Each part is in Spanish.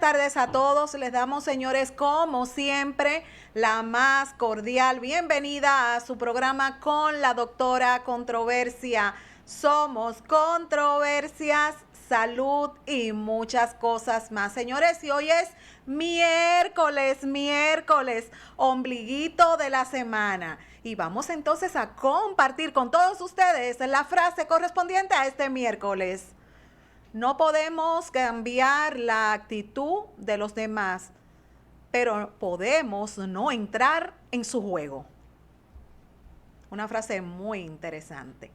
tardes a todos. Les damos, señores, como siempre, la más cordial bienvenida a su programa con la doctora Controversia. Somos controversias, salud y muchas cosas más. Señores, y hoy es miércoles, ombliguito de la semana. Y vamos entonces a compartir con todos ustedes la frase correspondiente a este miércoles. No podemos cambiar la actitud de los demás, pero podemos no entrar en su juego. Una frase muy interesante.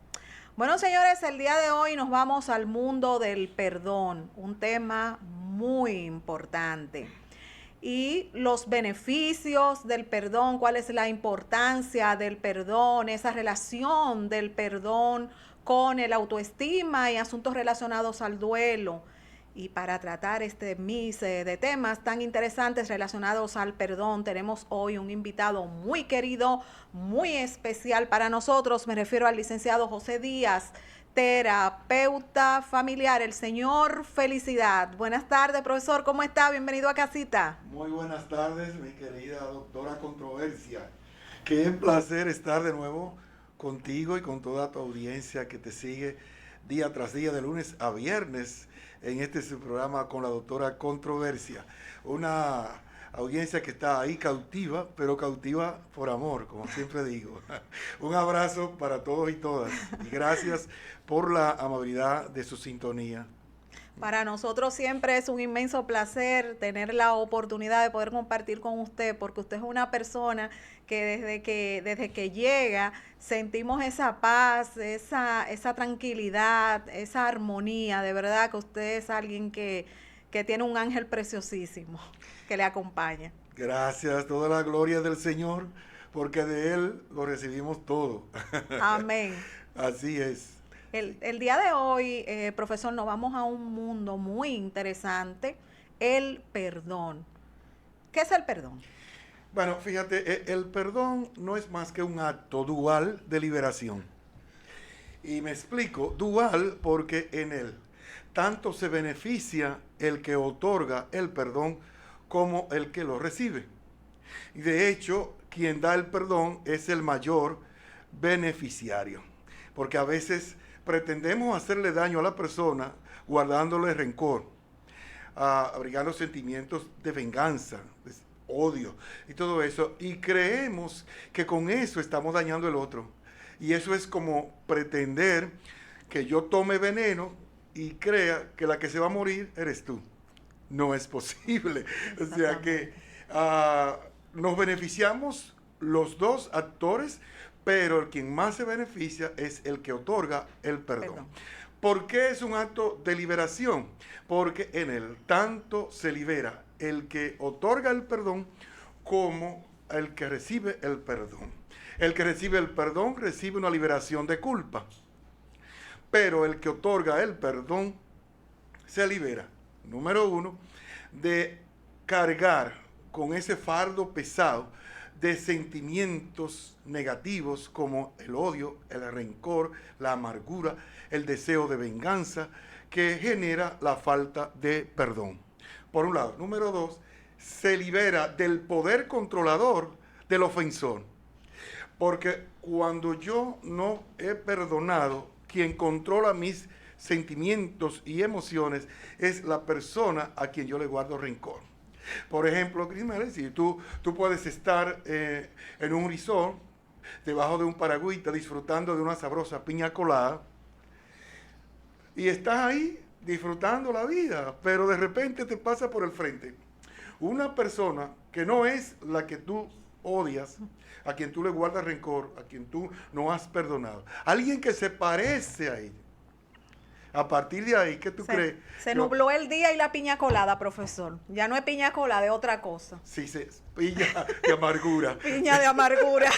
Bueno, señores, el día de hoy nos vamos al mundo del perdón, un tema muy importante. Y los beneficios del perdón, cuál es la importancia del perdón, esa relación del perdón con el autoestima y asuntos relacionados al duelo. Y para tratar de temas tan interesantes relacionados al perdón, tenemos hoy un invitado muy querido, muy especial para nosotros. Me refiero al licenciado José Díaz, terapeuta familiar, el señor Felicidad. Buenas tardes, profesor, ¿cómo está? Bienvenido a casita. Muy buenas tardes, mi querida doctora Controversia. Qué placer estar de nuevo contigo y con toda tu audiencia que te sigue día tras día, de lunes a viernes, en este su programa con la doctora Controversia. Una audiencia que está ahí cautiva, pero cautiva por amor, como siempre digo. Un abrazo para todos y todas y gracias por la amabilidad de su sintonía. Para nosotros siempre es un inmenso placer tener la oportunidad de poder compartir con usted, porque usted es una persona que desde que llega sentimos esa paz, esa tranquilidad, esa armonía. De verdad que usted es alguien que tiene un ángel preciosísimo que le acompaña. Gracias, toda la gloria del Señor, porque de Él lo recibimos todo. Amén. Así es. El día de hoy, profesor, nos vamos a un mundo muy interesante, el perdón. ¿Qué es el perdón? Bueno, fíjate, el perdón no es más que un acto dual de liberación. Y me explico, dual porque en él tanto se beneficia el que otorga el perdón como el que lo recibe. Y de hecho, quien da el perdón es el mayor beneficiario, porque a veces pretendemos hacerle daño a la persona guardándole rencor, abrigando sentimientos de venganza, de odio y todo eso, y creemos que con eso estamos dañando al otro. Y eso es como pretender que yo tome veneno y crea que la que se va a morir eres tú. No es posible. O sea que nos beneficiamos los dos actores, pero quien más se beneficia es el que otorga el perdón. ¿Por qué es un acto de liberación? Porque en él tanto se libera el que otorga el perdón como el que recibe el perdón. El que recibe el perdón recibe una liberación de culpa, pero el que otorga el perdón se libera, número uno, de cargar con ese fardo pesado de sentimientos negativos como el odio, el rencor, la amargura, el deseo de venganza que genera la falta de perdón. Por un lado. Número dos, se libera del poder controlador del ofensor. Porque cuando yo no he perdonado, quien controla mis sentimientos y emociones es la persona a quien yo le guardo rencor. Por ejemplo, tú puedes estar en un resort, debajo de un paragüita, disfrutando de una sabrosa piña colada, y estás ahí disfrutando la vida, pero de repente te pasa por el frente una persona que no es la que tú odias, a quien tú le guardas rencor, a quien tú no has perdonado, alguien que se parece a ella. A partir de ahí, ¿qué tú crees? Se nubló el día y la piña colada, profesor. Ya no es piña colada, es otra cosa. Sí, piña de amargura. Piña de amargura.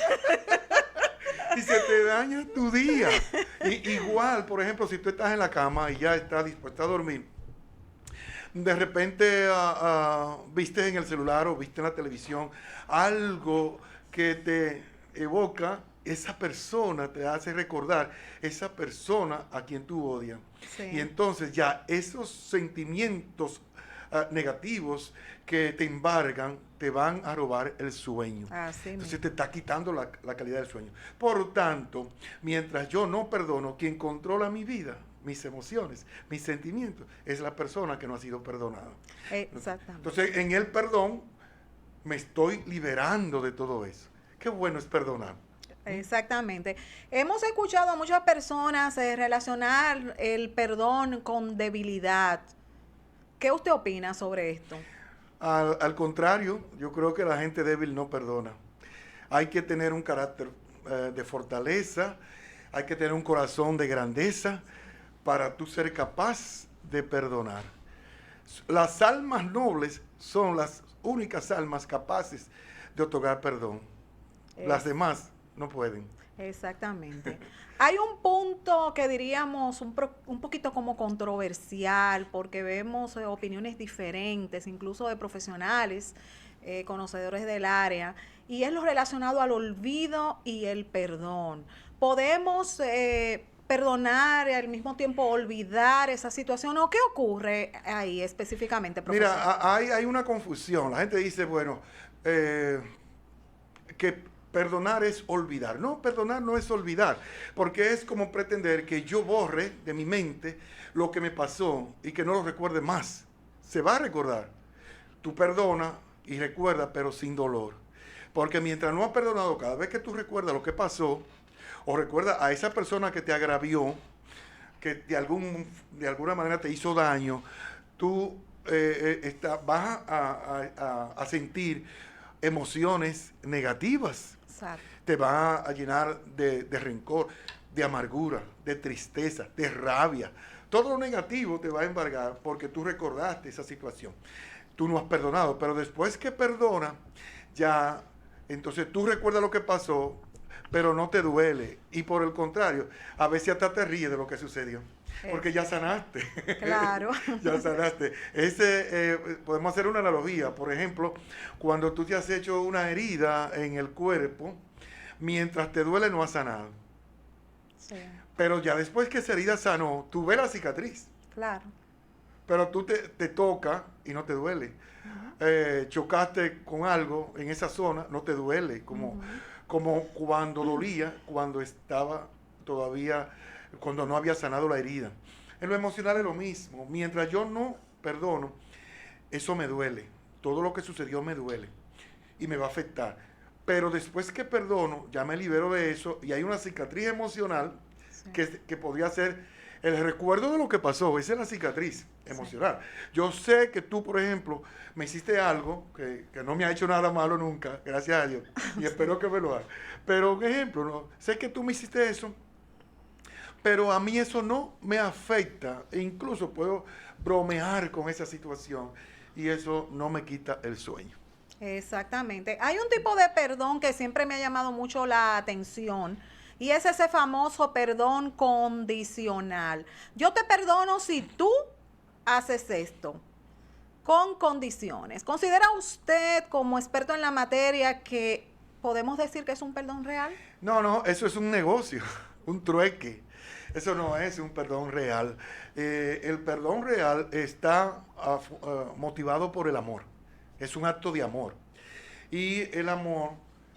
Y se te daña tu día. Igual, por ejemplo, si tú estás en la cama y ya estás dispuesta a dormir, de repente viste en el celular o viste en la televisión algo que te evoca esa persona, te hace recordar esa persona a quien tú odias. Sí. Y entonces ya esos sentimientos negativos que te embargan, te van a robar el sueño. Así Entonces mismo. te está quitando la calidad del sueño. Por tanto, mientras yo no perdono, quien controla mi vida, mis emociones, mis sentimientos, es la persona que no ha sido perdonada. Exactamente. Entonces, en el perdón, me estoy liberando de todo eso. Qué bueno es perdonar. Exactamente. Hemos escuchado a muchas personas relacionar el perdón con debilidad. ¿Qué usted opina sobre esto? Al contrario, yo creo que la gente débil no perdona. Hay que tener un carácter de fortaleza, hay que tener un corazón de grandeza para tú ser capaz de perdonar. Las almas nobles son las únicas almas capaces de otorgar perdón. Las Es- demás no pueden. Exactamente. Hay un punto que diríamos un poquito como controversial, porque vemos opiniones diferentes, incluso de profesionales, conocedores del área, y es lo relacionado al olvido y el perdón. ¿Podemos perdonar y al mismo tiempo olvidar esa situación? ¿O qué ocurre ahí específicamente, Mira, profesor? hay una confusión. La gente dice, bueno, que perdonar es olvidar. No, perdonar no es olvidar, porque es como pretender que yo borre de mi mente lo que me pasó y que no lo recuerde más. Se va a recordar. Tú perdona y recuerda, pero sin dolor. Porque mientras no has perdonado, cada vez que tú recuerdas lo que pasó, o recuerdas a esa persona que te agravió, que de alguna manera te hizo daño, tú vas a sentir emociones negativas. Exacto. Te va a llenar de rencor, de amargura, de tristeza, de rabia. Todo lo negativo te va a embargar porque tú recordaste esa situación. Tú no has perdonado, pero después que perdona, ya, entonces tú recuerdas lo que pasó, pero no te duele. Y por el contrario, a veces hasta te ríes de lo que sucedió. Porque ya sanaste. Claro. Ya sanaste. Podemos hacer una analogía. Por ejemplo, cuando tú te has hecho una herida en el cuerpo, mientras te duele no has sanado. Sí, Pero ya después que esa herida sanó, tú ves la cicatriz. claro. Pero tú te toca y no te duele. Chocaste con algo en esa zona, no te duele. Como cuando dolía, cuando estaba todavía, cuando no había sanado la herida. En lo emocional es lo mismo. Mientras yo no perdono, eso me duele. Todo lo que sucedió me duele y me va a afectar. Pero después que perdono, ya me libero de eso y hay una cicatriz emocional Sí, que podría ser el recuerdo de lo que pasó. Esa es la cicatriz sí. emocional. Yo sé que tú, por ejemplo, me hiciste algo que no me ha hecho nada malo nunca, gracias a Dios, y espero que me lo haga. Pero un ejemplo, ¿no? Sé que tú me hiciste eso, pero a mí eso no me afecta e incluso puedo bromear con esa situación y eso no me quita el sueño. Exactamente. Hay un tipo de perdón que siempre me ha llamado mucho la atención y es ese famoso perdón condicional. Yo te perdono si tú haces esto, con condiciones. ¿Considera usted como experto en la materia que podemos decir que es un perdón real? No, no, eso es un negocio, un trueque. Eso no es un perdón real. El perdón real está motivado por el amor. Es un acto de amor. Y el amor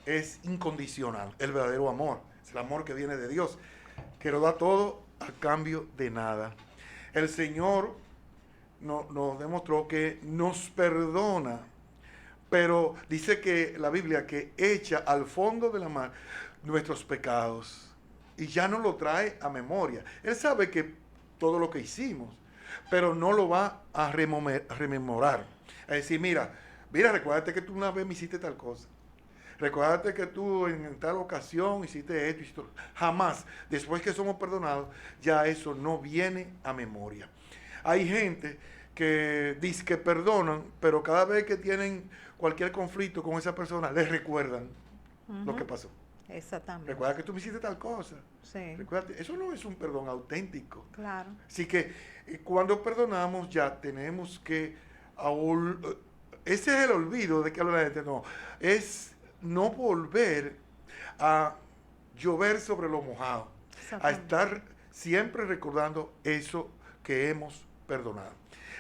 es incondicional, el verdadero amor. Es el amor que viene de Dios, que lo da todo a cambio de nada. El Señor nos demostró que nos perdona, pero dice que la Biblia que echa al fondo de la mar nuestros pecados y ya no lo trae a memoria. Él sabe que todo lo que hicimos, pero no lo va a rememorar. Es decir, mira, recuérdate que tú una vez me hiciste tal cosa. Recuérdate que tú en tal ocasión hiciste esto y esto. Jamás, después que somos perdonados, ya eso no viene a memoria. Hay gente que dice que perdonan, pero cada vez que tienen cualquier conflicto con esa persona, les recuerdan lo que pasó. Exactamente. Recuerda que tú me hiciste tal cosa. Sí, Recuérdate, eso no es un perdón auténtico. claro. Así que cuando perdonamos ya tenemos que... Ese es el olvido de que habla la gente. No, es no volver a llover sobre lo mojado. A Exactamente. estar siempre recordando eso que hemos perdonado.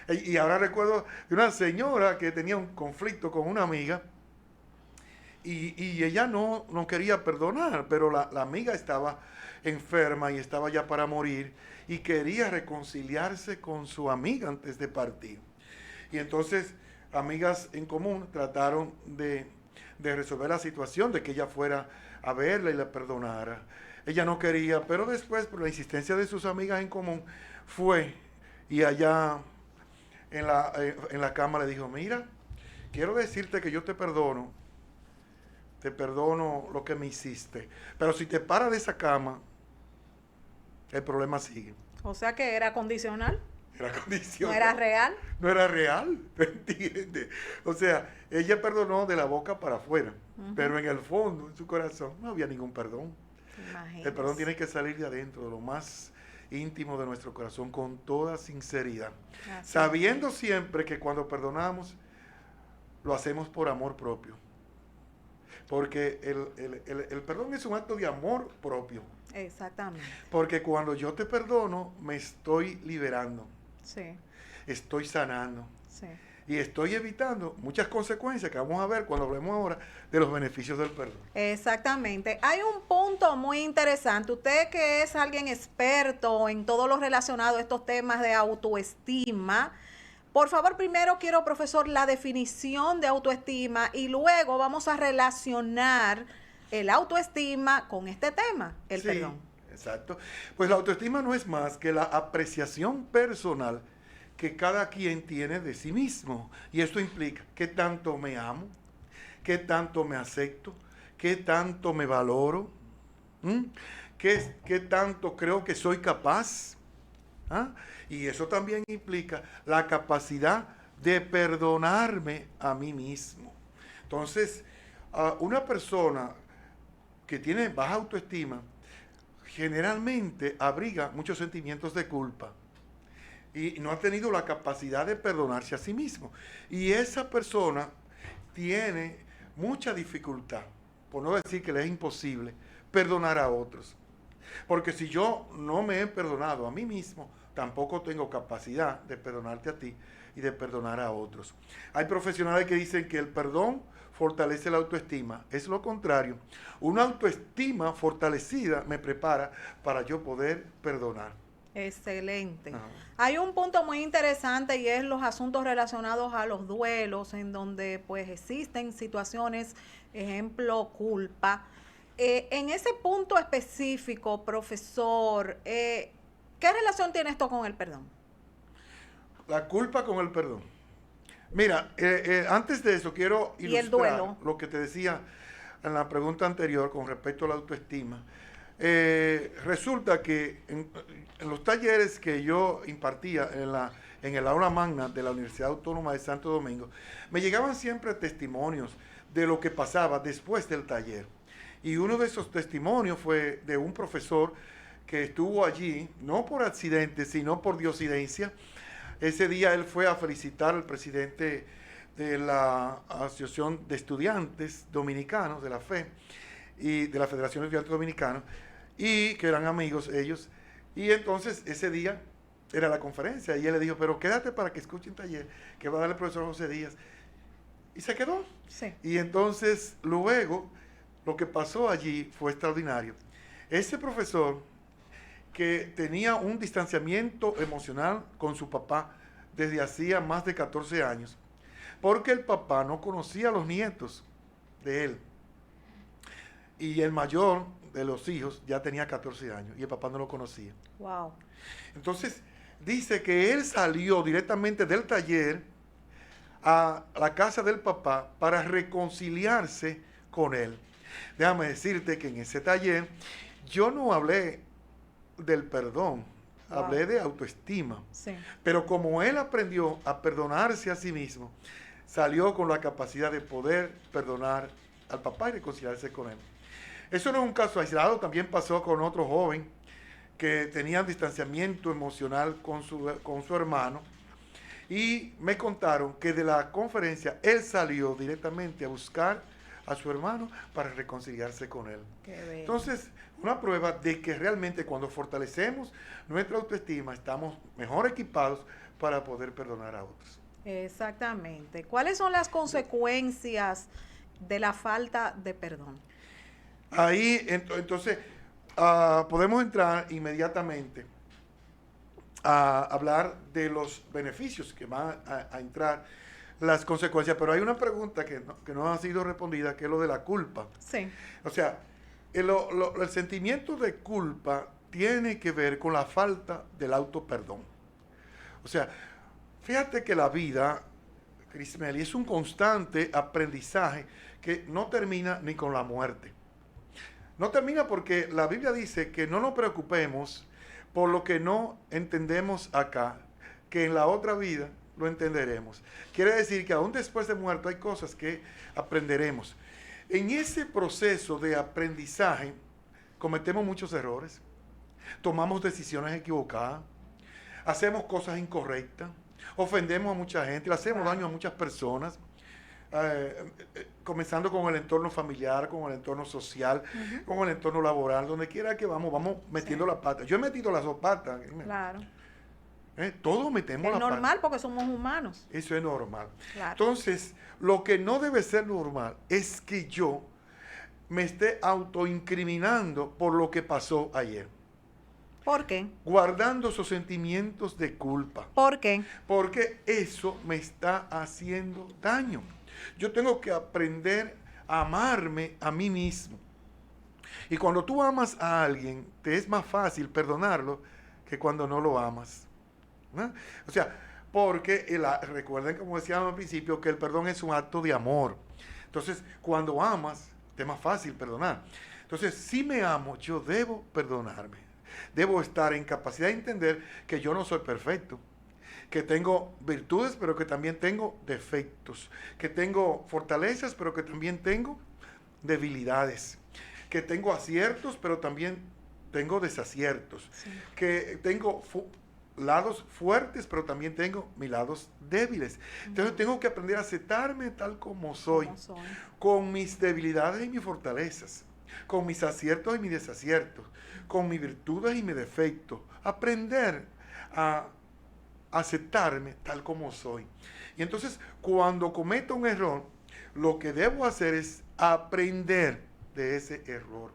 Y ahora recuerdo de una señora que tenía un conflicto con una amiga y ella no quería perdonar, pero la amiga estaba enferma y estaba ya para morir y quería reconciliarse con su amiga antes de partir. Y entonces amigas en común trataron de resolver la situación, de que ella fuera a verla y la perdonara. Ella no quería, pero después, por la insistencia de sus amigas en común, fue y allá en la cama le dijo, mira, quiero decirte que yo te perdono lo que me hiciste, pero si te paras de esa cama, el problema sigue. O sea que era condicional. Era condicional. ¿No era real? No era real, ¿me entiendes? O sea, ella perdonó de la boca para afuera, pero en el fondo, en su corazón, no había ningún perdón. Imagínese. El perdón tiene que salir de adentro, de lo más íntimo de nuestro corazón, con toda sinceridad. Así Sabiendo siempre que cuando perdonamos, lo hacemos por amor propio. Porque el perdón es un acto de amor propio. Exactamente. Porque cuando yo te perdono, me estoy liberando. Sí, Estoy sanando. sí. Y estoy evitando muchas consecuencias que vamos a ver cuando hablemos ahora de los beneficios del perdón. Exactamente. Hay un punto muy interesante. Usted que es alguien experto en todo lo relacionado a estos temas de autoestima, por favor, primero quiero, profesor, la definición de autoestima y luego vamos a relacionar el autoestima con este tema, el Sí, perdón. exacto. Pues la autoestima no es más que la apreciación personal que cada quien tiene de sí mismo. Y esto implica qué tanto me amo, qué tanto me acepto, qué tanto me valoro, qué tanto creo que soy capaz. ¿Ah? Y eso también implica la capacidad de perdonarme a mí mismo. Entonces, una persona que tiene baja autoestima generalmente abriga muchos sentimientos de culpa y no ha tenido la capacidad de perdonarse a sí mismo. Y esa persona tiene mucha dificultad, por no decir que le es imposible, perdonar a otros. Porque si yo no me he perdonado a mí mismo, tampoco tengo capacidad de perdonarte a ti y de perdonar a otros. Hay profesionales que dicen que el perdón fortalece la autoestima. Es lo contrario. Una autoestima fortalecida me prepara para yo poder perdonar. Excelente. Ajá. Hay un punto muy interesante y es los asuntos relacionados a los duelos, en donde pues existen situaciones, ejemplo, culpa. En ese punto específico, profesor, ¿qué relación tiene esto con el perdón? La culpa con el perdón. Mira, antes de eso quiero ¿Y el ilustrar duelo? lo que te decía en la pregunta anterior con respecto a la autoestima. Resulta que en los talleres que yo impartía en el aula magna de la Universidad Autónoma de Santo Domingo, me llegaban siempre testimonios de lo que pasaba después del taller. Y uno de esos testimonios fue de un profesor que estuvo allí, no por accidente, sino por diosidencia. Ese día él fue a felicitar al presidente de la Asociación de Estudiantes Dominicanos, de la FE, y de la Federación de Estudiantes Dominicanos, y que eran amigos ellos. Y entonces ese día era la conferencia, y él le dijo, pero quédate para que escuchen taller, que va a dar el profesor José Díaz. Y se quedó. Sí. Y entonces luego lo que pasó allí fue extraordinario. Ese profesor que tenía un distanciamiento emocional con su papá desde hacía más de 14 años, porque el papá no conocía a los nietos de él. Y el mayor de los hijos ya tenía 14 años y el papá no lo conocía. Wow. Entonces, dice que él salió directamente del taller a la casa del papá para reconciliarse con él. Déjame decirte que en ese taller yo no hablé del perdón, Wow. hablé de autoestima. Sí. Pero como él aprendió a perdonarse a sí mismo, salió con la capacidad de poder perdonar al papá y reconciliarse con él. Eso no es un caso aislado, también pasó con otro joven que tenía distanciamiento emocional con su hermano. Y me contaron que de la conferencia él salió directamente a buscar a su hermano para reconciliarse con él. Qué bello. Entonces, una prueba de que realmente cuando fortalecemos nuestra autoestima, estamos mejor equipados para poder perdonar a otros. Exactamente. ¿Cuáles son las consecuencias de la falta de perdón? Ahí, entonces, podemos entrar inmediatamente a hablar de los beneficios que van a entrar, las consecuencias, pero hay una pregunta que no ha sido respondida, que es lo de la culpa. Sí. O sea, el sentimiento de culpa tiene que ver con la falta del autoperdón. O sea, fíjate que la vida, Crismeli, es un constante aprendizaje que no termina ni con la muerte. No termina porque la Biblia dice que no nos preocupemos por lo que no entendemos acá, que en la otra vida lo entenderemos. Quiere decir que aún después de muerto hay cosas que aprenderemos. En ese proceso de aprendizaje cometemos muchos errores, tomamos decisiones equivocadas, hacemos cosas incorrectas, ofendemos a mucha gente, le hacemos daño a muchas personas. Comenzando con el entorno familiar, con el entorno social, con el entorno laboral, donde quiera que vamos metiendo la pata. Yo he metido las dos patas. Claro. Todos metemos la pata. Es normal porque somos humanos. Eso es normal. Claro. Entonces, lo que no debe ser normal es que yo me esté autoincriminando por lo que pasó ayer. ¿Por qué? Guardando esos sentimientos de culpa. ¿Por qué? Porque eso me está haciendo daño. Yo tengo que aprender a amarme a mí mismo. Y cuando tú amas a alguien, te es más fácil perdonarlo que cuando no lo amas. ¿No? O sea, porque recuerden, como decíamos al principio, que el perdón es un acto de amor. Entonces, cuando amas, te es más fácil perdonar. Entonces, si me amo, yo debo perdonarme. Debo estar en capacidad de entender que yo no soy perfecto, que tengo virtudes, pero que también tengo defectos, que tengo fortalezas, pero que también tengo debilidades, que tengo aciertos, pero también tengo desaciertos, sí, que tengo lados fuertes, pero también tengo mis lados débiles. Entonces tengo que aprender a aceptarme tal como soy, con mis debilidades y mis fortalezas, con mis aciertos y mis desaciertos, con mis virtudes y mis defectos. Aprender a aceptarme tal como soy. Y entonces, cuando cometo un error, lo que debo hacer es aprender de ese error,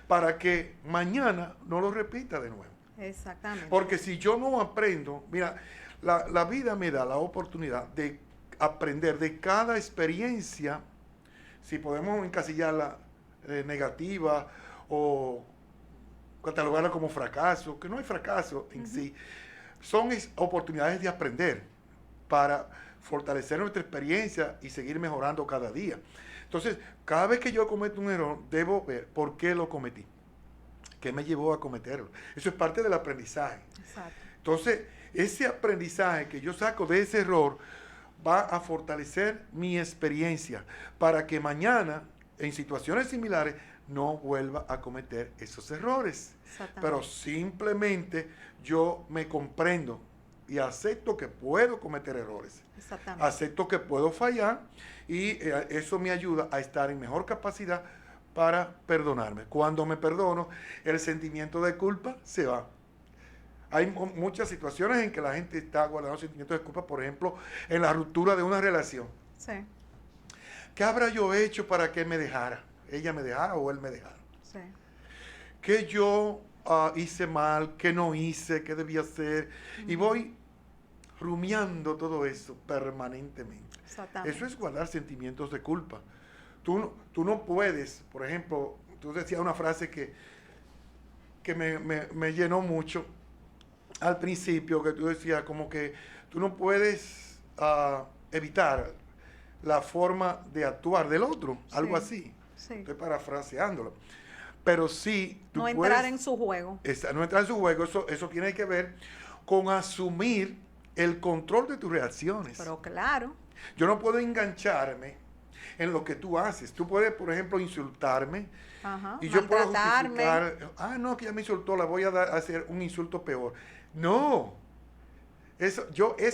para que mañana no lo repita de nuevo. Exactamente. Porque si yo no aprendo, mira, la vida me da la oportunidad de aprender de cada experiencia, si podemos encasillarla negativa o catalogarla como fracaso, que no hay fracaso en sí, son oportunidades de aprender para fortalecer nuestra experiencia y seguir mejorando cada día. Entonces, cada vez que yo cometo un error, debo ver por qué lo cometí, qué me llevó a cometerlo. Eso es parte del aprendizaje. Exacto. Entonces, ese aprendizaje que yo saco de ese error va a fortalecer mi experiencia para que mañana, en situaciones similares, no vuelva a cometer esos errores. Pero simplemente yo me comprendo y acepto que puedo cometer errores. Acepto que puedo fallar y eso me ayuda a estar en mejor capacidad para perdonarme. Cuando me perdono, el sentimiento de culpa se va. Hay muchas situaciones en que la gente está guardando sentimientos de culpa, por ejemplo, en la ruptura de una relación. Sí. ¿Qué habrá yo hecho para que me dejara? Ella me dejara o él me dejara. Sí. ¿Qué yo hice mal? ¿Qué no hice? ¿Qué debía hacer? Y voy rumiando todo eso permanentemente. Eso es guardar sentimientos de culpa. Tú no puedes, por ejemplo, tú decías una frase que me llenó mucho al principio, que tú decías como que tú no puedes evitar la forma de actuar del otro, algo así. Sí. Estoy parafraseándolo. Pero sí, tú no entrar en su juego. No entrar en su juego, eso tiene que ver con asumir el control de tus reacciones. Pero claro. Yo no puedo engancharme en lo que tú haces. Tú puedes, por ejemplo, insultarme. Y yo puedo justificar, no, que ya me insultó, la voy a hacer un insulto peor. No. Esa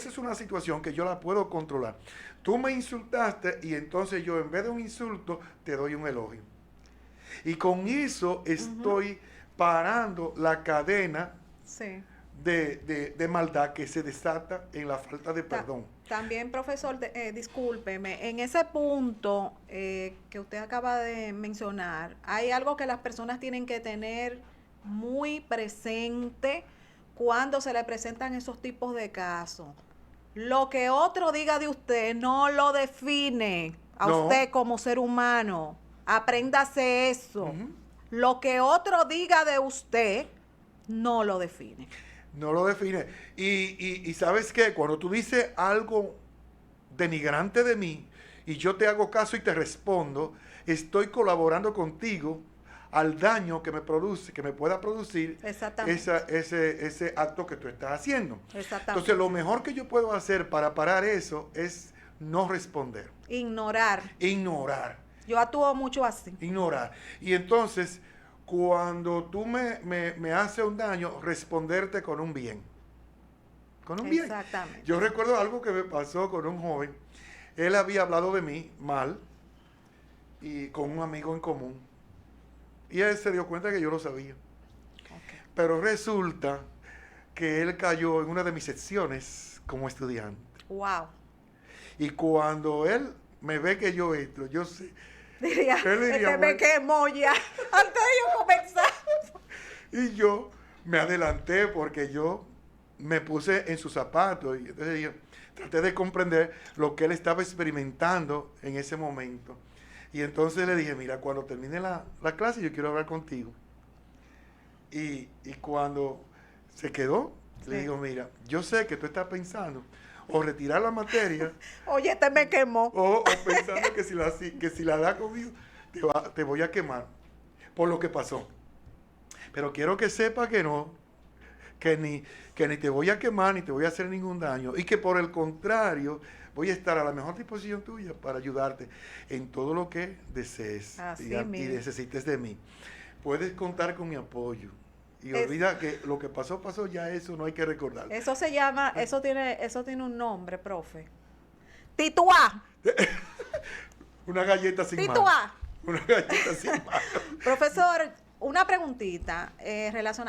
es una situación que yo la puedo controlar. Tú me insultaste y entonces yo en vez de un insulto te doy un elogio. Y con eso estoy parando la cadena Sí. de maldad que se desata en la falta de perdón. También, profesor, discúlpeme, en ese punto que usted acaba de mencionar, hay algo que las personas tienen que tener muy presente cuando se le presentan esos tipos de casos. Lo que otro diga de usted no lo define a No. usted como ser humano. Apréndase eso. Ujú. Lo que otro diga de usted no lo define. No lo define. Y ¿sabes qué? Cuando tú dices algo denigrante de mí y yo te hago caso y te respondo, estoy colaborando contigo al daño que me produce, que me pueda producir Exactamente. ese acto que tú estás haciendo. Exactamente. Entonces, lo mejor que yo puedo hacer para parar eso es no responder, Ignorar. ignorar, Yo actúo mucho así. ignorar. Y entonces, cuando tú me haces un daño, responderte con un bien. Con un bien. Exactamente. Yo recuerdo algo que me pasó con un joven. Él había hablado de mí mal y con un amigo en común. Y él se dio cuenta que yo lo sabía. Okay. Pero resulta que él cayó en una de mis secciones como estudiante. Wow. Y cuando él me ve que yo entro, yo sé. Diría, Él diría, me bueno, quemó ya. Antes de yo comenzar. y yo me adelanté porque yo me puse en sus zapatos. Y entonces yo traté de comprender lo que él estaba experimentando en ese momento. Y entonces le dije, mira, cuando termine la clase yo quiero hablar contigo. Y cuando se quedó, le Sí. digo, mira, yo sé que tú estás pensando o retirar la materia Oye, este me quemó. o pensando que si la da conmigo te voy a quemar por lo que pasó. Pero quiero que sepa que no, que ni te voy a quemar ni te voy a hacer ningún daño y que por el contrario voy a estar a la mejor disposición tuya para ayudarte en todo lo que desees Así y mismo. necesites de mí. Puedes contar con mi apoyo. Y Es- olvida que lo que pasó, pasó, ya eso no hay que recordar. Eso se llama, eso tiene un nombre, profe. Tituá. Una galleta sin mano. Tituá. Una galleta sin mano. Profesor, una preguntita.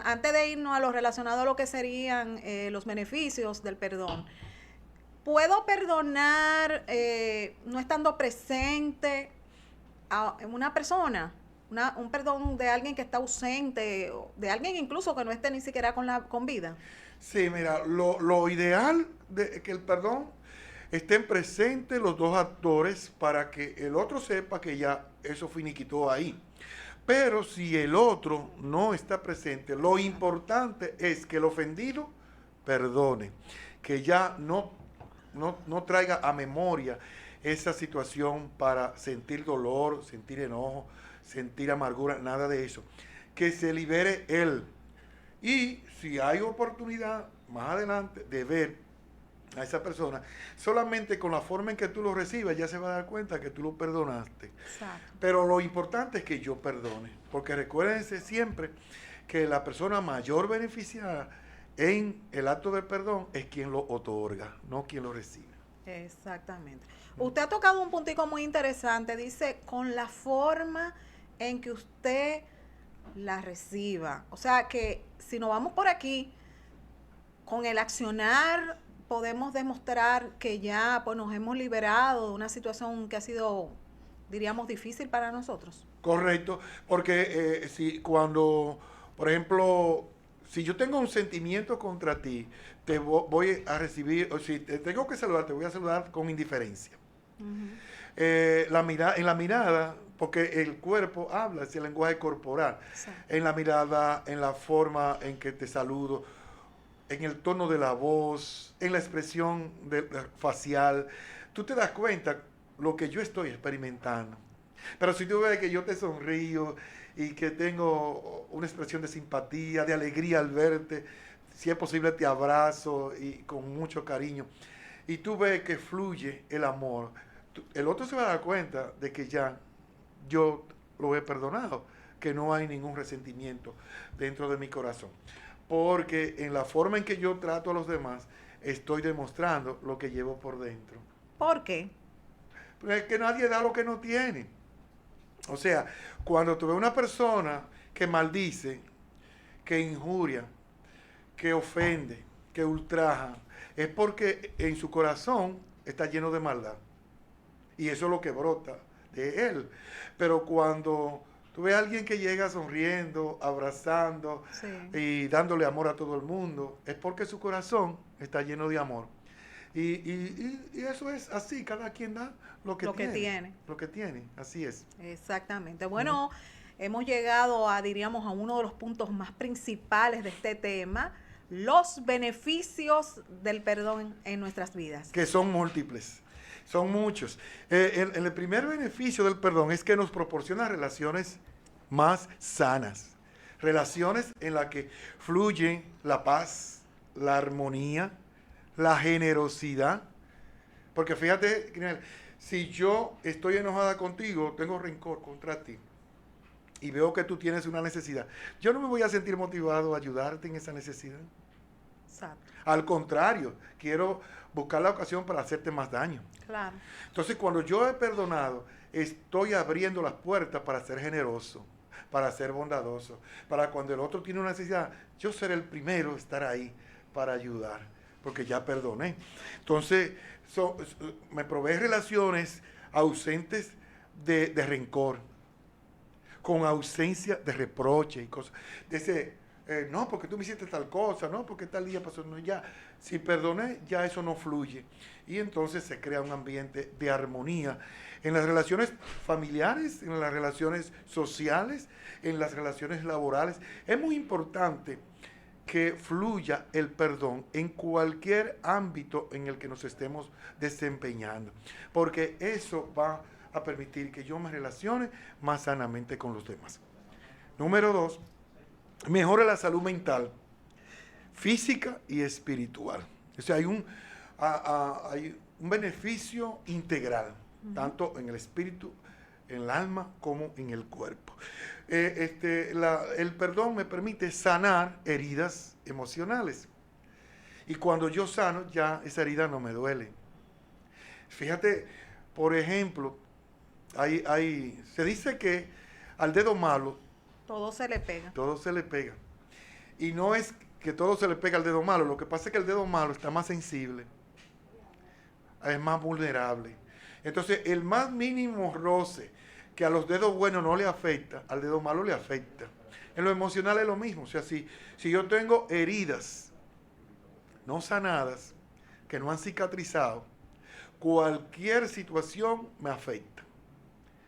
Antes de irnos a lo relacionado a lo que serían los beneficios del perdón. ¿Puedo perdonar no estando presente a una persona? Un perdón de alguien que está ausente, o de alguien incluso que no esté ni siquiera con vida. Sí, mira, lo ideal de que el perdón estén presentes los dos actores para que el otro sepa que ya eso finiquitó ahí. Pero si el otro no está presente, lo importante es que el ofendido perdone, que ya no traiga a memoria esa situación para sentir dolor, sentir enojo, sentir amargura, nada de eso. Que se libere él. Y si hay oportunidad más adelante de ver a esa persona, solamente con la forma en que tú lo recibas ya se va a dar cuenta que tú lo perdonaste. Exacto. Pero lo importante es que yo perdone, porque recuérdense siempre que la persona mayor beneficiada en el acto de perdón es quien lo otorga, no quien lo recibe. Exactamente. Usted ha tocado un puntico muy interesante. Dice, con la forma en que usted la reciba. O sea que si nos vamos por aquí, con el accionar podemos demostrar que ya pues nos hemos liberado de una situación que ha sido, diríamos, difícil para nosotros. Correcto, porque si cuando, por ejemplo, si yo tengo un sentimiento contra ti, voy a recibir, o si te tengo que saludar, te voy a saludar con indiferencia. En la mirada, porque el cuerpo habla, es el lenguaje corporal. Sí. En la mirada, en la forma en que te saludo, en el tono de la voz, en la expresión facial, tú te das cuenta lo que yo estoy experimentando. Pero si tú ves que yo te sonrío y que tengo una expresión de simpatía, de alegría al verte, si es posible te abrazo y con mucho cariño, y tú ves que fluye el amor, el otro se va a dar cuenta de que ya yo lo he perdonado, que no hay ningún resentimiento dentro de mi corazón. Porque en la forma en que yo trato a los demás estoy demostrando lo que llevo por dentro. ¿Por qué? Porque es que nadie da lo que no tiene. O sea, cuando tú ves una persona que maldice, que injuria, que ofende, que ultraja, es porque en su corazón está lleno de maldad. Y eso es lo que brota de él. Pero cuando tú ves a alguien que llega sonriendo, abrazando Sí. y dándole amor a todo el mundo, es porque su corazón está lleno de amor. Y eso es así, cada quien da lo que tiene. Lo que tiene, así es. Exactamente. Bueno, hemos llegado a, diríamos, a uno de los puntos más principales de este tema, los beneficios del perdón en nuestras vidas. Que son múltiples, son muchos. El primer beneficio del perdón es que nos proporciona relaciones más sanas, relaciones en las que fluye la paz, la armonía, la generosidad. Porque fíjate, si yo estoy enojada contigo, tengo rencor contra ti, y veo que tú tienes una necesidad, yo no me voy a sentir motivado a ayudarte en esa necesidad. Exacto. Al contrario, quiero buscar la ocasión para hacerte más daño. Claro. Entonces, cuando yo he perdonado, estoy abriendo las puertas para ser generoso, para ser bondadoso, para cuando el otro tiene una necesidad, yo seré el primero a estar ahí para ayudar, porque ya perdoné. Entonces, me provee relaciones ausentes de rencor, con ausencia de reproche y cosas. De ese, no, porque tú me hiciste tal cosa, no, porque tal día pasó, no, ya. Si perdoné, ya eso no fluye. Y entonces se crea un ambiente de armonía en las relaciones familiares, en las relaciones sociales, en las relaciones laborales. Es muy importante que fluya el perdón en cualquier ámbito en el que nos estemos desempeñando, porque eso va a permitir que yo me relacione más sanamente con los demás. Número 2, mejora la salud mental, física y espiritual. O sea, hay un beneficio integral, tanto en el espíritu, en el alma, como en el cuerpo. El perdón me permite sanar heridas emocionales. Y cuando yo sano, ya esa herida no me duele. Fíjate, por ejemplo, se dice que al dedo malo Todo se le pega. todo se le pega. Y no es que todo se le pega al dedo malo, lo que pasa es que el dedo malo está más sensible, es más vulnerable. Entonces, el más mínimo roce que a los dedos buenos no le afecta, al dedo malo le afecta. En lo emocional es lo mismo. O sea, si yo tengo heridas no sanadas, que no han cicatrizado, cualquier situación me afecta.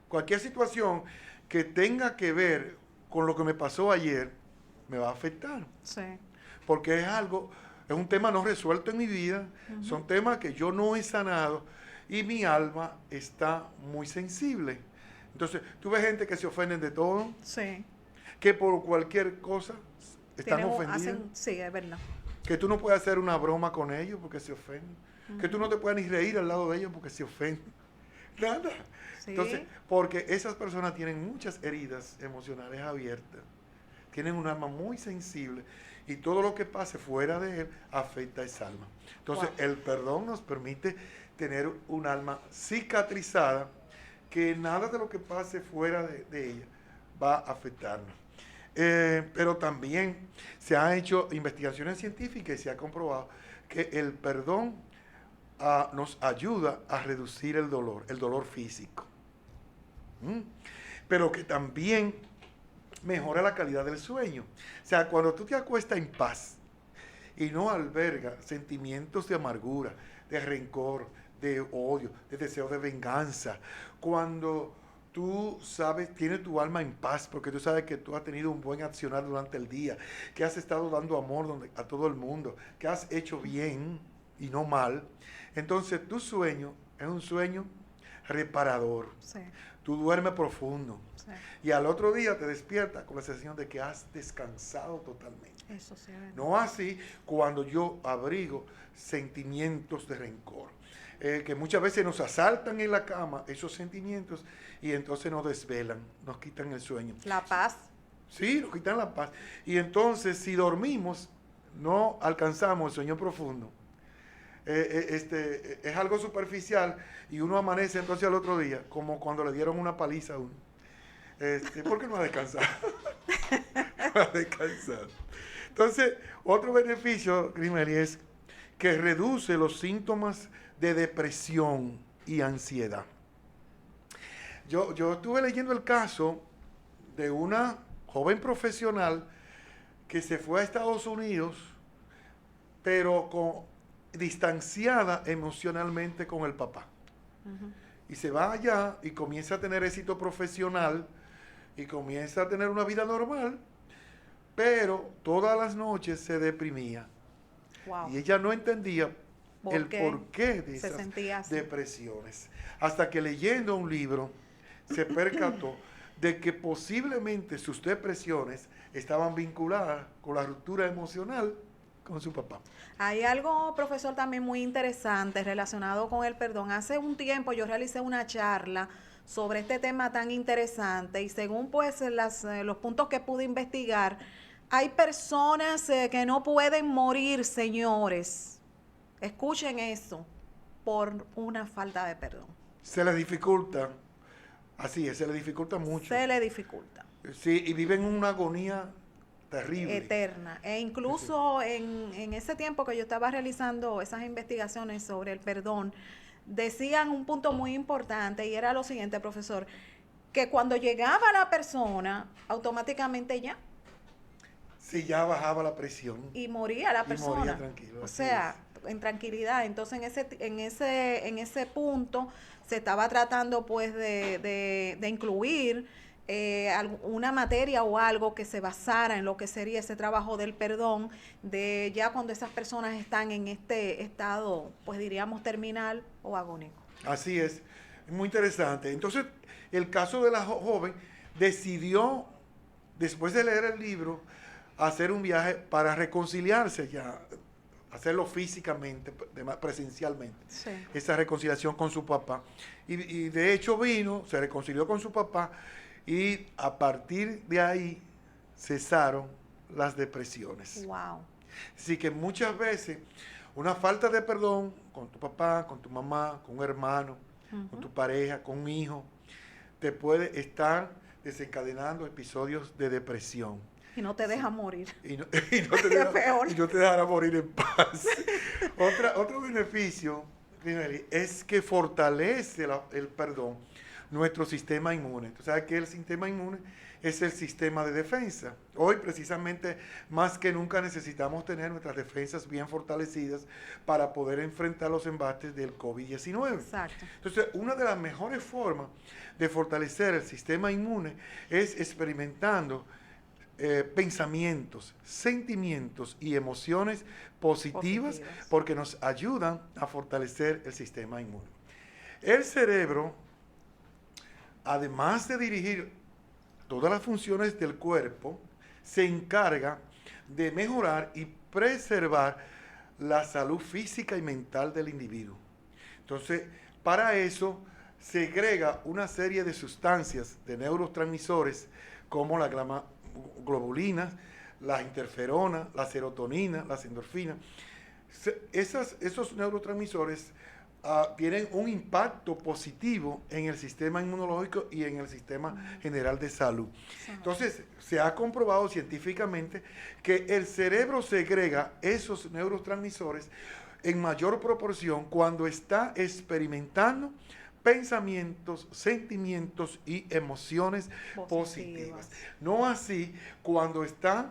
Cualquier situación que tenga que ver con lo que me pasó ayer, me va a afectar. Sí. Porque es un tema no resuelto en mi vida, son temas que yo no he sanado y mi alma está muy sensible. Entonces, tú ves gente que se ofenden de todo, Sí. que por cualquier cosa están ofendidos, Sí, es verdad. que tú no puedes hacer una broma con ellos porque se ofenden, que tú no te puedes ni reír al lado de ellos porque se ofenden. Nada. Sí. Entonces, porque esas personas tienen muchas heridas emocionales abiertas, tienen un alma muy sensible y todo lo que pase fuera de él afecta a esa alma. Entonces, el perdón nos permite tener un alma cicatrizada, que nada de lo que pase fuera de ella va a afectarnos. Pero también se han hecho investigaciones científicas y se ha comprobado que el perdón nos ayuda a reducir el dolor físico. Pero que también mejora la calidad del sueño. O sea, cuando tú te acuestas en paz y no alberga sentimientos de amargura, de rencor, de odio, de deseo de venganza, cuando tú sabes, tienes tu alma en paz porque tú sabes que tú has tenido un buen accionar durante el día, que has estado dando amor a todo el mundo, que has hecho bien y no mal, entonces tu sueño es un sueño reparador. Sí. Tú duermes profundo. Sí. Y al otro día te despiertas con la sensación de que has descansado totalmente. Eso sí es verdad. No así cuando yo abrigo sentimientos de rencor. Que muchas veces nos asaltan en la cama esos sentimientos y entonces nos desvelan, nos quitan el sueño. La paz. Sí, nos quitan la paz. Y entonces si dormimos, no alcanzamos el sueño profundo. es algo superficial y uno amanece entonces al otro día, como cuando le dieron una paliza a uno. ¿Por qué no ha descansado? No ha descansado. Entonces, otro beneficio, Grimeli, es que reduce los síntomas de depresión y ansiedad. Yo estuve leyendo el caso de una joven profesional que se fue a Estados Unidos, pero distanciada emocionalmente con el papá. Uh-huh. Y se va allá y comienza a tener éxito profesional y comienza a tener una vida normal, pero todas las noches se deprimía. Wow. Y ella no entendía el porqué de esas depresiones. Hasta que leyendo un libro se percató de que posiblemente sus depresiones estaban vinculadas con la ruptura emocional con su papá. Hay algo, profesor, también muy interesante relacionado con el perdón. Hace un tiempo yo realicé una charla sobre este tema tan interesante y según pues los puntos que pude investigar, hay personas que no pueden morir, señores. Escuchen eso, por una falta de perdón. Se les dificulta, así es, se les dificulta mucho. Se les dificulta. Sí, y viven una agonía terrible. Eterna. E incluso sí. en ese tiempo que yo estaba realizando esas investigaciones sobre el perdón, decían un punto muy importante y era lo siguiente, profesor, que cuando llegaba la persona, automáticamente ya. Sí, ya bajaba la presión. Y moría la persona. Y moría tranquilo. O sea, en tranquilidad. Entonces, en ese punto se estaba tratando pues de incluir una materia o algo que se basara en lo que sería ese trabajo del perdón, de ya cuando esas personas están en este estado, pues diríamos terminal o agónico. Así es muy interesante. Entonces, el caso de la joven decidió, después de leer el libro, hacer un viaje para reconciliarse ya, hacerlo físicamente, presencialmente, sí. Esa reconciliación con su papá. Y de hecho vino, se reconcilió con su papá, y a partir de ahí cesaron las depresiones. Wow. Así que muchas veces una falta de perdón con tu papá, con tu mamá, con un hermano, uh-huh. con tu pareja, con un hijo, te puede estar desencadenando episodios de depresión. Y no te deja morir. Y no te dejará morir en paz. Otro beneficio, Grimeli, es que fortalece el perdón nuestro sistema inmune. Tú sabes que el sistema inmune es el sistema de defensa. Hoy, precisamente, más que nunca necesitamos tener nuestras defensas bien fortalecidas para poder enfrentar los embates del COVID-19. Exacto. Entonces, una de las mejores formas de fortalecer el sistema inmune es experimentando pensamientos, sentimientos y emociones positivas porque nos ayudan a fortalecer el sistema inmune. El cerebro, además de dirigir todas las funciones del cuerpo, se encarga de mejorar y preservar la salud física y mental del individuo. Entonces, para eso segrega una serie de sustancias, de neurotransmisores, como la globulinas, las interferonas, la serotonina, las endorfinas. Esos neurotransmisores tienen un impacto positivo en el sistema inmunológico y en el sistema general de salud. Entonces, se ha comprobado científicamente que el cerebro segrega esos neurotransmisores en mayor proporción cuando está experimentando pensamientos, sentimientos y emociones positivas. No así cuando está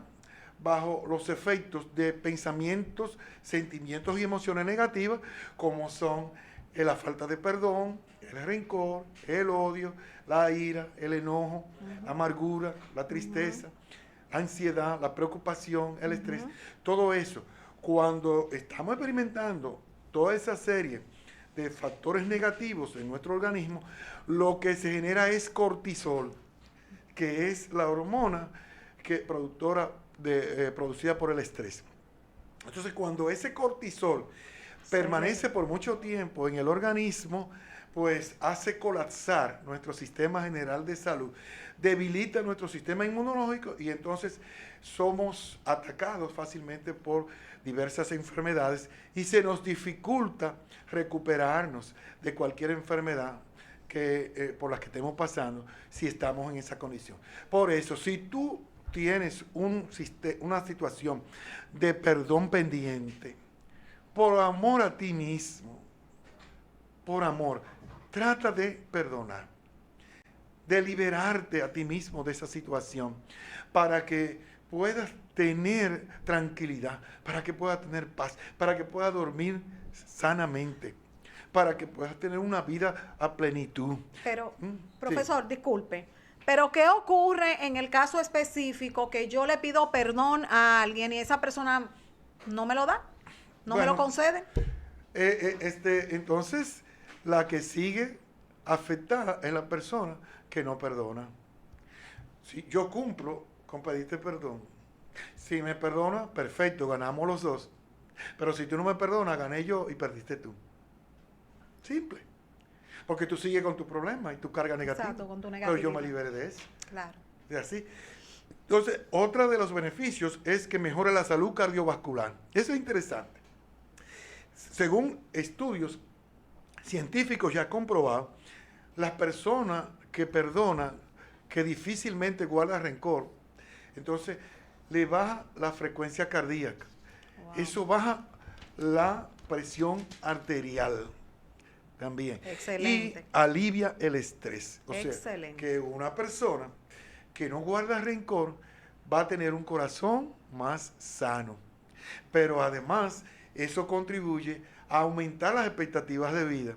bajo los efectos de pensamientos, sentimientos y emociones negativas, como son la falta de perdón, el rencor, el odio, la ira, el enojo, uh-huh. la amargura, la tristeza, uh-huh. la ansiedad, la preocupación, el estrés. Uh-huh. Todo eso, cuando estamos experimentando toda esa serie de factores negativos en nuestro organismo, lo que se genera es cortisol, que es la hormona producida por el estrés. Entonces, cuando ese cortisol permanece por mucho tiempo en el organismo, pues hace colapsar nuestro sistema general de salud, debilita nuestro sistema inmunológico y entonces somos atacados fácilmente por diversas enfermedades y se nos dificulta recuperarnos de cualquier enfermedad por la que estemos pasando si estamos en esa condición. Por eso, si tú tienes una situación de perdón pendiente, por amor a ti mismo, por amor, trata de perdonar, de liberarte a ti mismo de esa situación, para que puedas tener tranquilidad, para que puedas tener paz, para que puedas dormir sanamente, para que puedas tener una vida a plenitud. Pero, profesor, disculpe, pero ¿qué ocurre en el caso específico que yo le pido perdón a alguien y esa persona no me lo da? ¿No me lo concede? Entonces, la que sigue afectada es la persona que no perdona. Si yo cumplo con pedirte perdón, si me perdona, perfecto, ganamos los dos. Pero si tú no me perdonas, gané yo y perdiste tú. Simple. Porque tú sigues con tu problema y tu carga negativa. Exacto, con tu negatividad. Pero yo me liberé de eso. Claro. ¿Es así? Entonces, otro de los beneficios es que mejora la salud cardiovascular. Eso es interesante. Según estudios científicos ya comprobados, las personas que perdonan, que difícilmente guardan rencor, entonces le baja la frecuencia cardíaca. Wow. Eso baja la presión arterial también. Excelente. Y alivia el estrés. O excelente. sea, que una persona que no guarda rencor va a tener un corazón más sano. Pero además, eso contribuye a aumentar las expectativas de vida.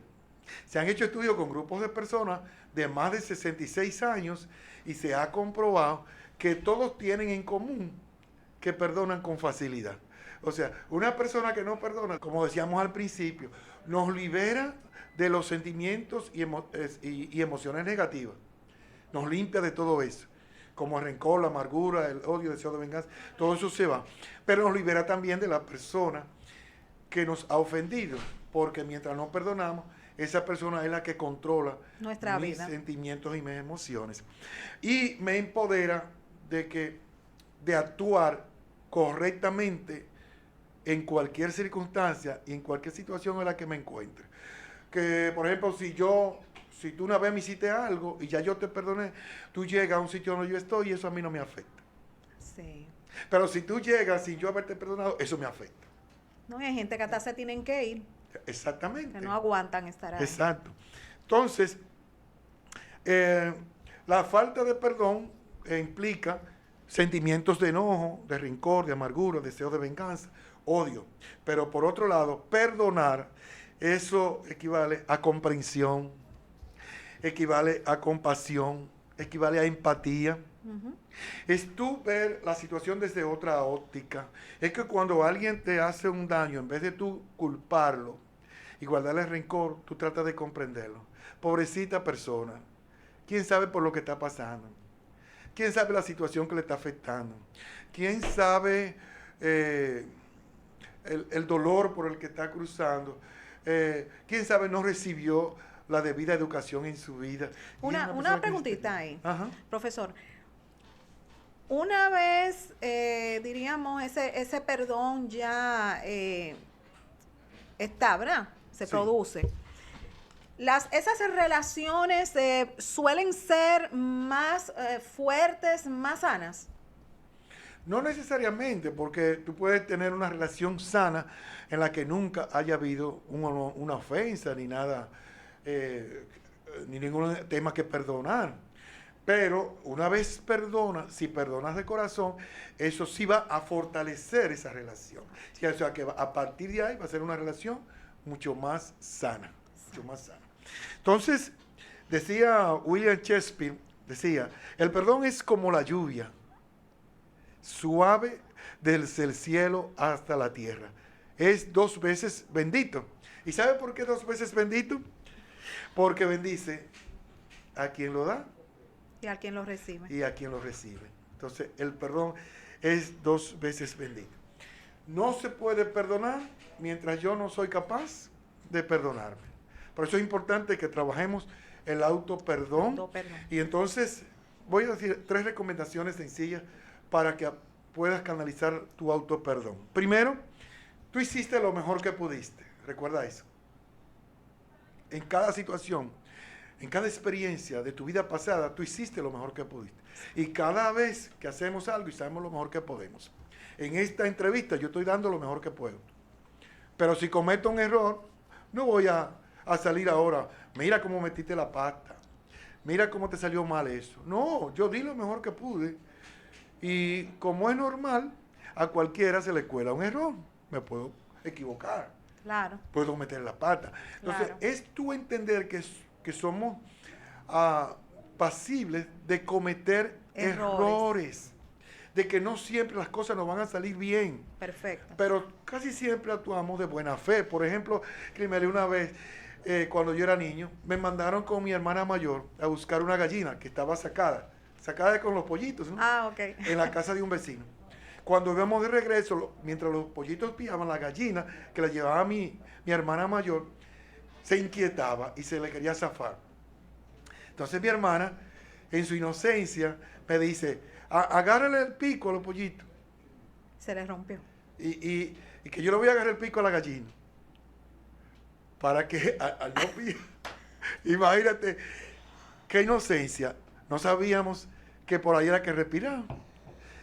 Se han hecho estudios con grupos de personas de más de 66 años y se ha comprobado que todos tienen en común que perdonan con facilidad. O sea, una persona que no perdona, como decíamos al principio, nos libera de los sentimientos y emociones negativas. Nos limpia de todo eso. Como el rencor, la amargura, el odio, el deseo de venganza, todo eso se va. Pero nos libera también de la persona que nos ha ofendido, porque mientras no perdonamos, esa persona es la que controla nuestra mis vida, sentimientos y mis emociones. Y me empodera de actuar correctamente en cualquier circunstancia y en cualquier situación en la que me encuentre. Que, por ejemplo, si tú una vez me hiciste algo y ya yo te perdoné, tú llegas a un sitio donde yo estoy y eso a mí no me afecta. Sí. Pero si tú llegas sin yo haberte perdonado, eso me afecta. No, hay gente que hasta se tienen que ir. Exactamente. Que no aguantan estar ahí. Exacto. Entonces, la falta de perdón implica sentimientos de enojo, de rencor, de amargura, deseo de venganza, odio. Pero por otro lado, perdonar, eso equivale a comprensión, equivale a compasión, equivale a empatía. Uh-huh. Es tú ver la situación desde otra óptica. Es que cuando alguien te hace un daño, en vez de tú culparlo y guardarle rencor, tú tratas de comprenderlo. Pobrecita persona. ¿Quién sabe por lo que está pasando? ¿Quién sabe la situación que le está afectando? ¿Quién sabe el dolor por el que está cruzando? ¿Quién sabe no recibió la debida educación en su vida? Una preguntita ahí, Ajá. Profesor. Una vez, diríamos, ese perdón ya está, ¿verdad? Se produce. Esas relaciones suelen ser más fuertes, más sanas. No necesariamente, porque tú puedes tener una relación sana en la que nunca haya habido una ofensa ni nada, ni ningún tema que perdonar. Pero una vez si perdonas de corazón, eso sí va a fortalecer esa relación. O sea que a partir de ahí va a ser una relación mucho más sana. Mucho más sana. Entonces, decía William Shakespeare, el perdón es como la lluvia, suave desde el cielo hasta la tierra. Es 2 veces bendito. ¿Y sabe por qué 2 veces bendito? Porque bendice a quien lo da. Y a quien lo recibe. Y a quien lo recibe. Entonces, el perdón es 2 veces bendito. No se puede perdonar mientras yo no soy capaz de perdonarme. Por eso es importante que trabajemos el autoperdón. Y entonces voy a decir 3 recomendaciones sencillas para que puedas canalizar tu autoperdón. Primero, tú hiciste lo mejor que pudiste. Recuerda eso. En cada situación, en cada experiencia de tu vida pasada, tú hiciste lo mejor que pudiste. Y cada vez que hacemos algo, hacemos lo mejor que podemos. En esta entrevista yo estoy dando lo mejor que puedo. Pero si cometo un error, no voy a salir ahora, mira cómo metiste la pata, mira cómo te salió mal eso. No, yo di lo mejor que pude. Y como es normal, a cualquiera se le cuela un error. Me puedo equivocar. Claro. Puedo meter la pata. Entonces, Claro. es tú entender que somos pasibles de cometer errores. De que no siempre las cosas nos van a salir bien. Perfecto. Pero casi siempre actuamos de buena fe. Por ejemplo, Climeli, una vez, cuando yo era niño, me mandaron con mi hermana mayor a buscar una gallina que estaba sacada con los pollitos, ¿no? Ah, ok. En la casa de un vecino. Cuando íbamos de regreso, mientras los pollitos piaban, la gallina que la llevaba mi hermana mayor, se inquietaba y se le quería zafar. Entonces mi hermana, en su inocencia, me dice, agárrale el pico a los pollitos. Se les rompió. Y que yo le voy a agarrar el pico a la gallina. Para que al no pillar. Imagínate, qué inocencia. No sabíamos que por ahí era que respiraban.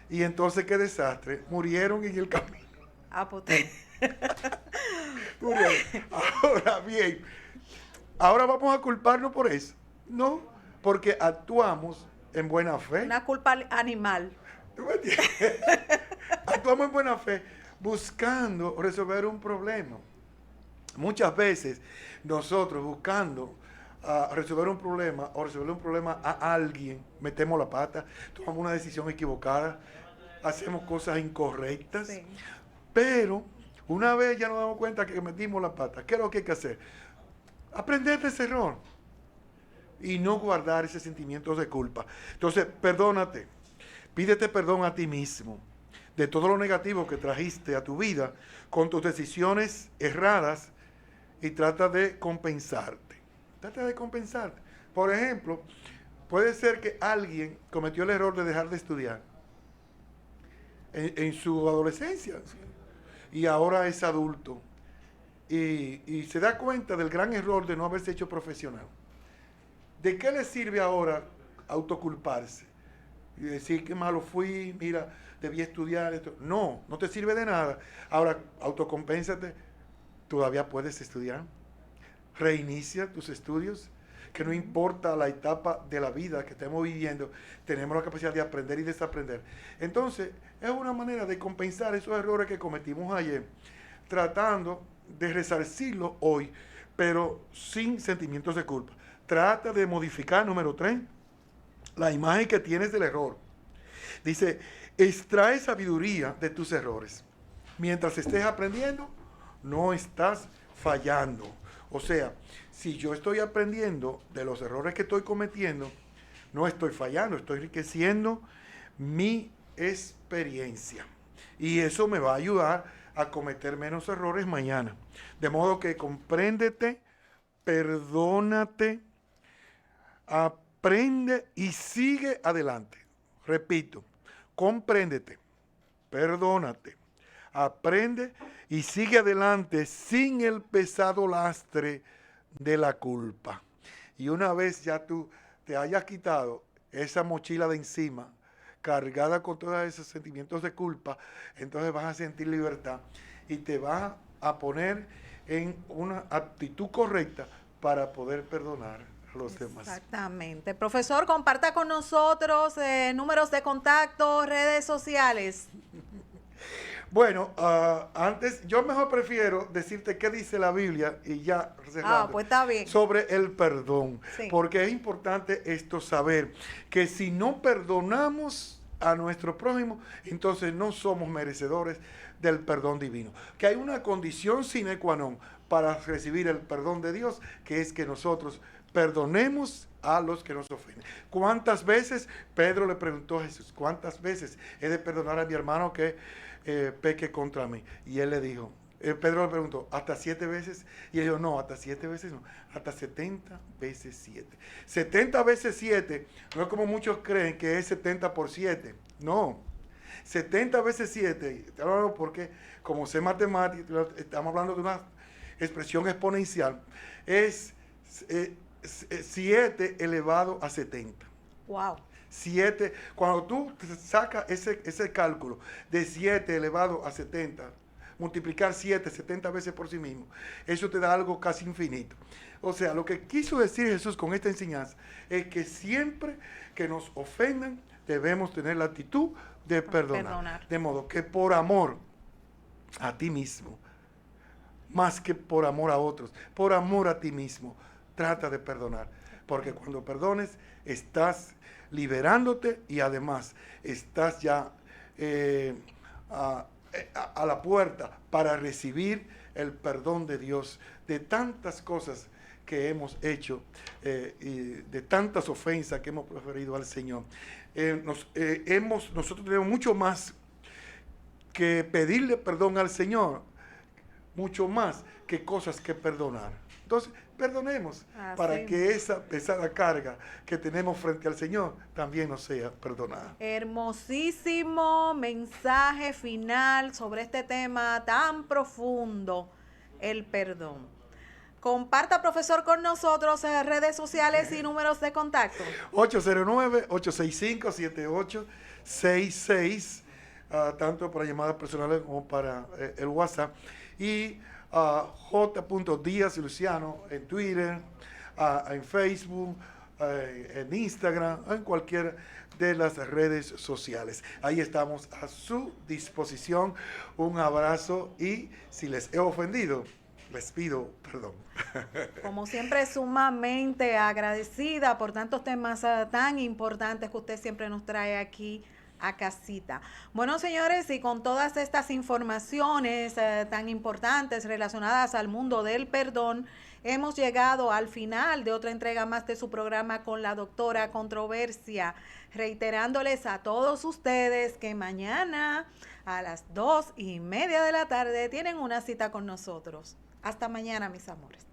Y entonces qué desastre. Murieron en el camino. Ah, puta. Murieron. Ahora bien, ahora vamos a culparnos por eso. No, porque actuamos en buena fe. Una culpa animal. ¿Tú me entiendes? Actuamos en buena fe buscando resolver un problema. Muchas veces nosotros buscando resolver un problema o resolver un problema a alguien, metemos la pata, tomamos una decisión equivocada, hacemos cosas incorrectas, Sí. pero una vez ya nos damos cuenta que metimos la pata. ¿Qué es lo que hay que hacer? Aprender de ese error y no guardar ese sentimiento de culpa. Entonces, perdónate, pídete perdón a ti mismo de todo lo negativo que trajiste a tu vida con tus decisiones erradas y trata de compensarte. Trata de compensarte. Por ejemplo, puede ser que alguien cometió el error de dejar de estudiar en su adolescencia, ¿sí? Y ahora es adulto y se da cuenta del gran error de no haberse hecho profesional. ¿De qué le sirve ahora autoculparse? Y decir que malo fui, mira, debí estudiar esto. No, no te sirve de nada. Ahora, autocompénsate, todavía puedes estudiar. Reinicia tus estudios, que no importa la etapa de la vida que estemos viviendo, tenemos la capacidad de aprender y desaprender. Entonces, es una manera de compensar esos errores que cometimos ayer, tratando de resarcirlos hoy, pero sin sentimientos de culpa. Trata de modificar, número 3, la imagen que tienes del error. Dice, extrae sabiduría de tus errores. Mientras estés aprendiendo, no estás fallando. O sea, si yo estoy aprendiendo de los errores que estoy cometiendo, no estoy fallando, estoy enriqueciendo mi experiencia. Y eso me va a ayudar a cometer menos errores mañana. De modo que compréndete, perdónate, aprende y sigue adelante. Repito, compréndete, perdónate, aprende y sigue adelante sin el pesado lastre de la culpa. Y una vez ya tú te hayas quitado esa mochila de encima, cargada con todos esos sentimientos de culpa, entonces vas a sentir libertad y te vas a poner en una actitud correcta para poder perdonar a los demás. Exactamente. Profesor, comparta con nosotros números de contacto, redes sociales. Bueno, antes, yo mejor prefiero decirte qué dice la Biblia y ya cerrando, pues está bien. sobre el perdón. Sí. Porque es importante esto saber, que si no perdonamos a nuestro prójimo, entonces no somos merecedores del perdón divino. Que hay una condición sine qua non para recibir el perdón de Dios, que es que nosotros perdonemos a los que nos ofenden. ¿Cuántas veces, Pedro le preguntó a Jesús, cuántas veces he de perdonar a mi hermano que peque contra mí? Y él le dijo, Pedro le preguntó, ¿hasta 7 veces? Y él dijo, no, hasta 7 veces no, hasta 70 veces 7. 70 veces 7 no es como muchos creen que es 70 por 7, no. 70 veces 7, porque como sé matemáticas, estamos hablando de una expresión exponencial, es 7 elevado a 70. Wow. 7, cuando tú sacas ese cálculo de 7 elevado a 70, multiplicar 7, 70 veces por sí mismo, eso te da algo casi infinito. O sea, lo que quiso decir Jesús con esta enseñanza es que siempre que nos ofendan, debemos tener la actitud de perdonar. De modo que por amor a ti mismo, más que por amor a otros, por amor a ti mismo, trata de perdonar. Porque cuando perdones, estás liberándote y además estás ya a la puerta para recibir el perdón de Dios de tantas cosas que hemos hecho y de tantas ofensas que hemos proferido al Señor. Nosotros tenemos mucho más que pedirle perdón al Señor, mucho más que cosas que perdonar. Entonces, perdonemos para que esa pesada carga que tenemos frente al Señor también nos sea perdonada. Hermosísimo mensaje final sobre este tema tan profundo, el perdón. Comparta, profesor, con nosotros redes sociales y números de contacto. 809-865-7866, tanto para llamadas personales como para el WhatsApp. Y J. Díaz Luciano en Twitter, en Facebook, en Instagram, en cualquiera de las redes sociales. Ahí estamos a su disposición. Un abrazo y si les he ofendido, les pido perdón. Como siempre, sumamente agradecida por tantos temas tan importantes que usted siempre nos trae aquí a casita. Bueno, señores, y con todas estas informaciones tan importantes relacionadas al mundo del perdón, hemos llegado al final de otra entrega más de su programa con la doctora Controversia, reiterándoles a todos ustedes que mañana a las 2:30 de la tarde tienen una cita con nosotros. Hasta mañana, mis amores.